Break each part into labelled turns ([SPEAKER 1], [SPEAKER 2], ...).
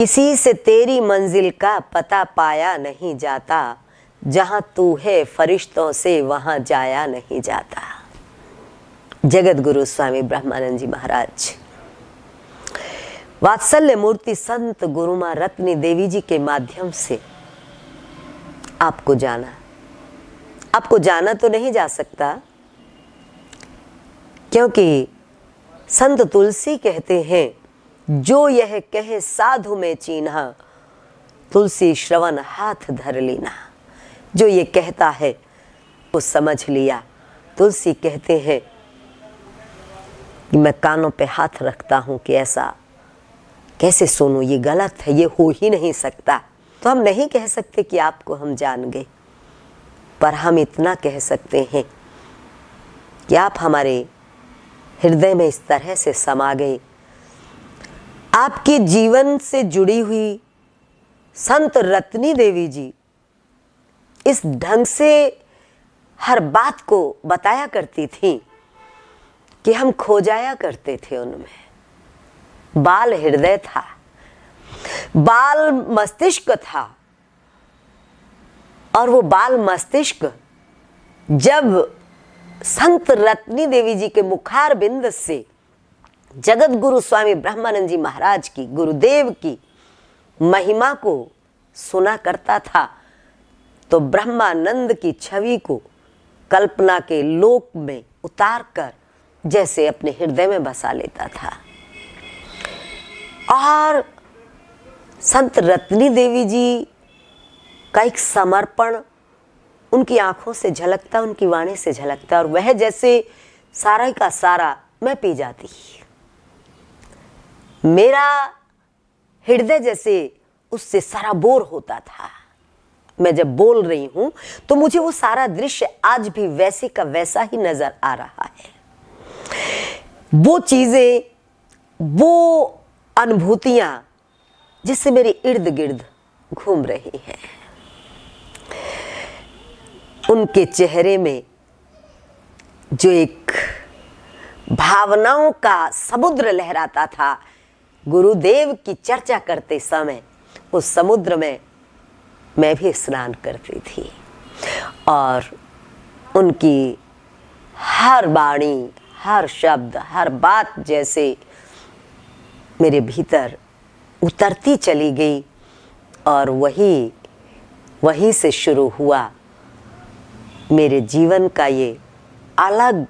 [SPEAKER 1] किसी से तेरी मंजिल का पता पाया नहीं जाता, जहां तू है फरिश्तों से वहां जाया नहीं जाता। जगत गुरु स्वामी ब्रह्मानंद जी महाराज वात्सल्य मूर्ति संत गुरु मां रत्नी देवी जी के माध्यम से आपको जाना तो नहीं जा सकता, क्योंकि संत तुलसी कहते हैं, जो यह कहे साधु में चीन्हा, तुलसी श्रवण हाथ धर लीना। जो ये कहता है वो समझ लिया। तुलसी कहते हैं कि मैं कानों पे हाथ रखता हूं कि ऐसा कैसे सुनूं, ये गलत है, ये हो ही नहीं सकता। तो हम नहीं कह सकते कि आपको हम जान गए, पर हम इतना कह सकते हैं कि आप हमारे हृदय में इस तरह से समा गए। आपके जीवन से जुड़ी हुई संत रत्नी देवी जी इस ढंग से हर बात को बताया करती थी कि हम खो जाया करते थे उनमें। बाल हृदय था, बाल मस्तिष्क था, और वो बाल मस्तिष्क जब संत रत्नी देवी जी के मुखार बिंद से जगत गुरु स्वामी ब्रह्मानंद जी महाराज की, गुरुदेव की महिमा को सुना करता था, तो ब्रह्मानंद की छवि को कल्पना के लोक में उतार कर जैसे अपने हृदय में बसा लेता था। और संत रत्नी देवी जी का एक समर्पण उनकी आंखों से झलकता, उनकी वाणी से झलकता, और वह जैसे सारा का सारा मैं पी जाती। मेरा हृदय जैसे उससे सराबोर होता था। मैं जब बोल रही हूं तो मुझे वो सारा दृश्य आज भी वैसे का वैसा ही नजर आ रहा है। वो चीजें, वो अनुभूतियां जिससे मेरे इर्द गिर्द घूम रही हैं, उनके चेहरे में जो एक भावनाओं का समुद्र लहराता था, गुरुदेव की चर्चा करते समय उस समुद्र में मैं भी स्नान करती थी, और उनकी हर वाणी, हर शब्द, हर बात जैसे मेरे भीतर उतरती चली गई, और वहीं से शुरू हुआ मेरे जीवन का ये अलग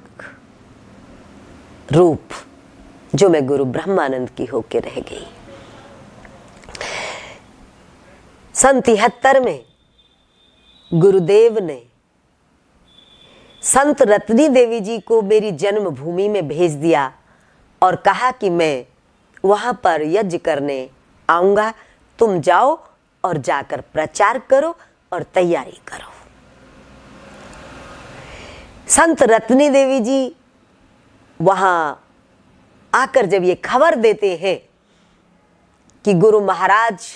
[SPEAKER 1] रूप, जो मैं गुरु ब्रह्मानंद की होके रह गई। सन 73 में गुरुदेव ने संत रत्नी देवी जी को मेरी जन्मभूमि में भेज दिया और कहा कि मैं वहां पर यज्ञ करने आऊंगा, तुम जाओ और जाकर प्रचार करो और तैयारी करो। संत रत्नी देवी जी वहां आकर जब ये खबर देते हैं कि गुरु महाराज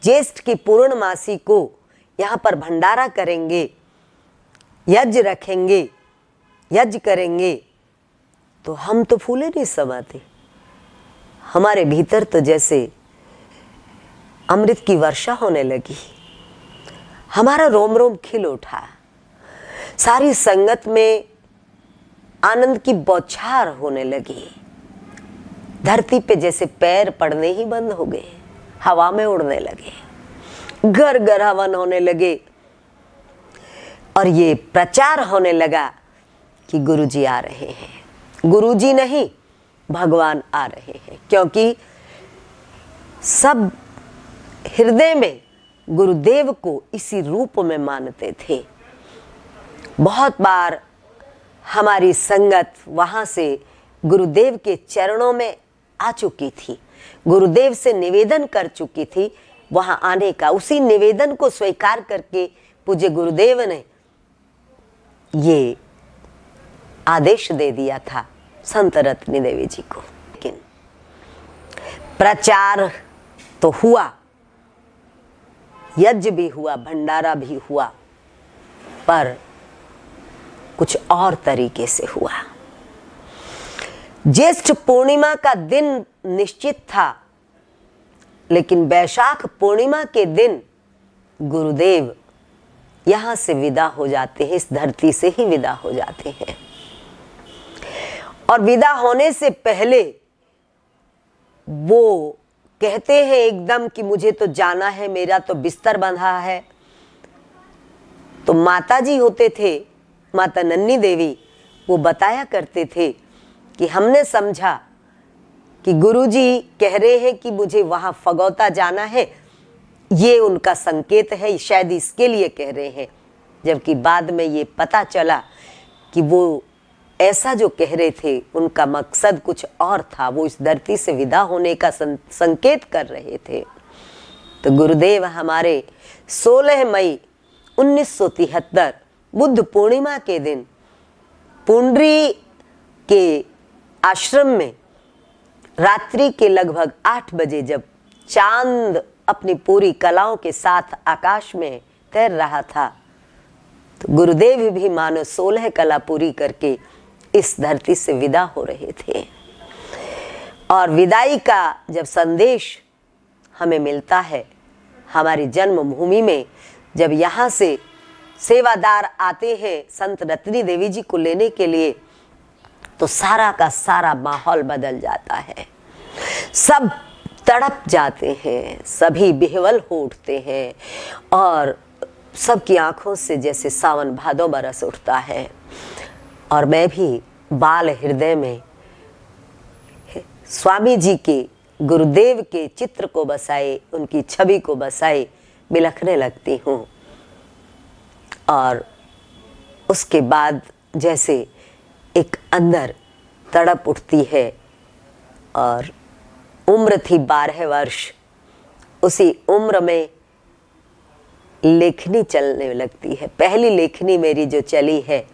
[SPEAKER 1] ज्येष्ठ की पूर्णमासी को यहाँ पर भंडारा करेंगे, यज्ञ रखेंगे, यज्ञ करेंगे, तो हम तो फूले नहीं समाते। हमारे भीतर तो जैसे अमृत की वर्षा होने लगी, हमारा रोम रोम खिल उठा। सारी संगत में आनंद की बौछार होने लगी। धरती पे जैसे पैर पड़ने ही बंद हो गए, हवा में उड़ने लगे, घर घर हवन होने लगे, और ये प्रचार होने लगा कि गुरुजी आ रहे हैं। गुरुजी नहीं, भगवान आ रहे हैं, क्योंकि सब हृदय में गुरुदेव को इसी रूप में मानते थे। बहुत बार हमारी संगत वहां से गुरुदेव के चरणों में आ चुकी थी, गुरुदेव से निवेदन कर चुकी थी वहां आने का। उसी निवेदन को स्वीकार करके पूज्य गुरुदेव ने ये आदेश दे दिया था संत रत्नी देवी जी को। लेकिन प्रचार तो हुआ, यज्ञ भी हुआ, भंडारा भी हुआ, पर कुछ और तरीके से हुआ। ज्येष्ठ पूर्णिमा का दिन निश्चित था लेकिन वैशाख पूर्णिमा के दिन गुरुदेव यहाँ से विदा हो जाते हैं, इस धरती से ही विदा हो जाते हैं। और विदा होने से पहले वो कहते हैं एकदम कि मुझे तो जाना है, मेरा तो बिस्तर बंधा है। तो माता जी होते थे, माता नन्नी देवी, वो बताया करते थे कि हमने समझा कि गुरुजी कह रहे हैं कि मुझे वहां फगौता जाना है, ये उनका संकेत है, शायद इसके लिए कह रहे हैं। जबकि बाद में ये पता चला कि वो ऐसा जो कह रहे थे उनका मकसद कुछ और था, वो इस धरती से विदा होने का संकेत कर रहे थे। तो गुरुदेव हमारे 16 मई 1973 बुद्ध पूर्णिमा के दिन पुंडरी के आश्रम में रात्रि के लगभग 8 बजे जब चांद अपनी पूरी कलाओं के साथ आकाश में तैर रहा था, तो गुरुदेव भी मानो 16 कला पूरी करके इस धरती से विदा हो रहे थे। और विदाई का जब संदेश हमें मिलता है हमारी जन्मभूमि में, जब यहाँ से सेवादार आते हैं संत रत्नी देवी जी को लेने के लिए, तो सारा का सारा माहौल बदल जाता है। सब तड़प जाते हैं, सभी बेहवल हो उठते हैं और सबकी आंखों से जैसे सावन भादों बरस उठता है। और मैं भी बाल हृदय में स्वामी जी के, गुरुदेव के चित्र को बसाए, उनकी छवि को बसाए बिलखने लगती हूँ। और उसके बाद जैसे एक अंदर तड़प उठती है। और उम्र थी 12 वर्ष, उसी उम्र में लेखनी चलने लगती है। पहली लेखनी मेरी जो चली है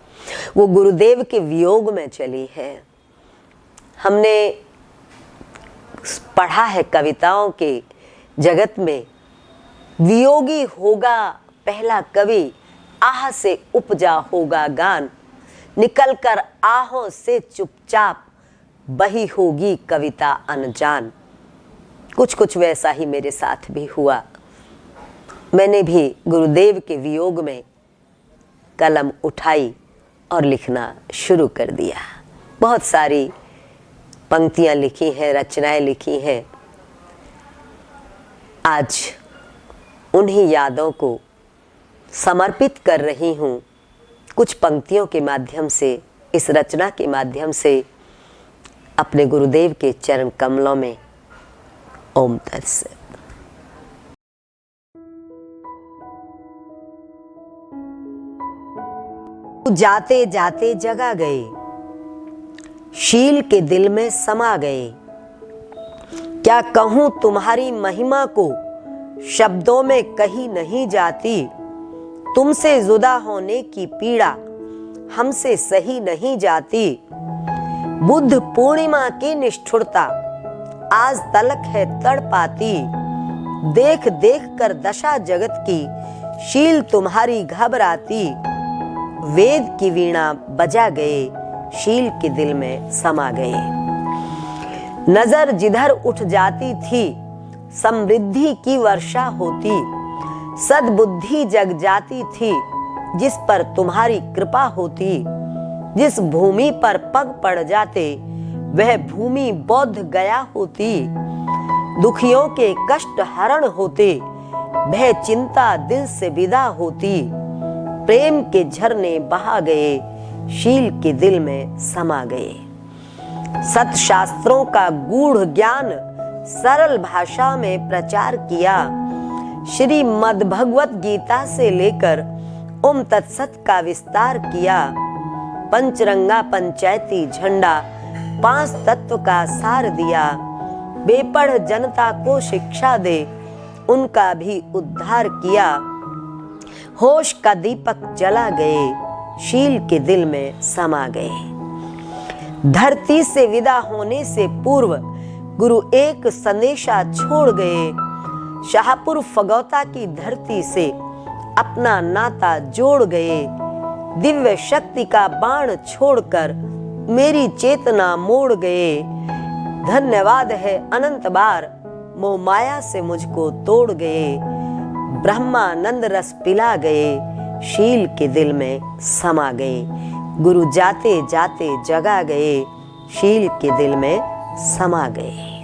[SPEAKER 1] वो गुरुदेव के वियोग में चली है। हमने पढ़ा है कविताओं के जगत में, वियोगी होगा पहला कवि, आह से उपजा होगा गान, निकल कर आहों से चुपचाप बही होगी कविता अनजान। कुछ कुछ वैसा ही मेरे साथ भी हुआ। मैंने भी गुरुदेव के वियोग में कलम उठाई और लिखना शुरू कर दिया। बहुत सारी पंक्तियां लिखी हैं, रचनाएं लिखी हैं। आज उन्हीं यादों को समर्पित कर रही हूँ कुछ पंक्तियों के माध्यम से, इस रचना के माध्यम से अपने गुरुदेव के चरण कमलों में। ओम तत्सत। जाते जाते जगा गए, शील के दिल में समा गए। क्या कहूं तुम्हारी महिमा को, शब्दों में कही नहीं जाती। तुमसे जुदा होने की पीड़ा हमसे सही नहीं जाती। बुद्ध पूर्णिमा की निष्ठुरता आज तलक है तड़पाती। देख देख कर दशा जगत की, शील तुम्हारी घबराती। वेद की वीणा बजा गए, शील के दिल में समा गए। नजर जिधर उठ जाती थी, समृद्धि की वर्षा होती। सद्बुद्धि जग जाती थी, जिस पर तुम्हारी कृपा होती। जिस भूमि पर पग पड़ जाते, वह भूमि बौद्ध गया होती। दुखियों के कष्ट हरण होते, वह चिंता दिल से विदा होती। प्रेम के झरने बहा गए, शील के दिल में समा गए। सत शास्त्रों का गूढ़ ज्ञान सरल भाषा में प्रचार किया। श्री मद् भगवत गीता से लेकर ओम तत्सत का विस्तार किया। पंचरंगा पंचायती झंडा 5 तत्व का सार दिया। बेपढ़ जनता को शिक्षा दे, उनका भी उद्धार किया। होश का दीपक जला गए, शील के दिल में समा गए। धरती से विदा होने से पूर्व गुरु एक संदेशा छोड़ गए। शाहपुर फगौता की धरती से अपना नाता जोड़ गए। दिव्य शक्ति का बाण छोड़कर मेरी चेतना मोड़ गए। धन्यवाद है अनंत बार मोह माया से मुझको तोड़ गए, ब्रह्मानंद रस पिला गए, शील के दिल में समा गए। गुरु जाते जाते जगा गए, शील के दिल में समा गए।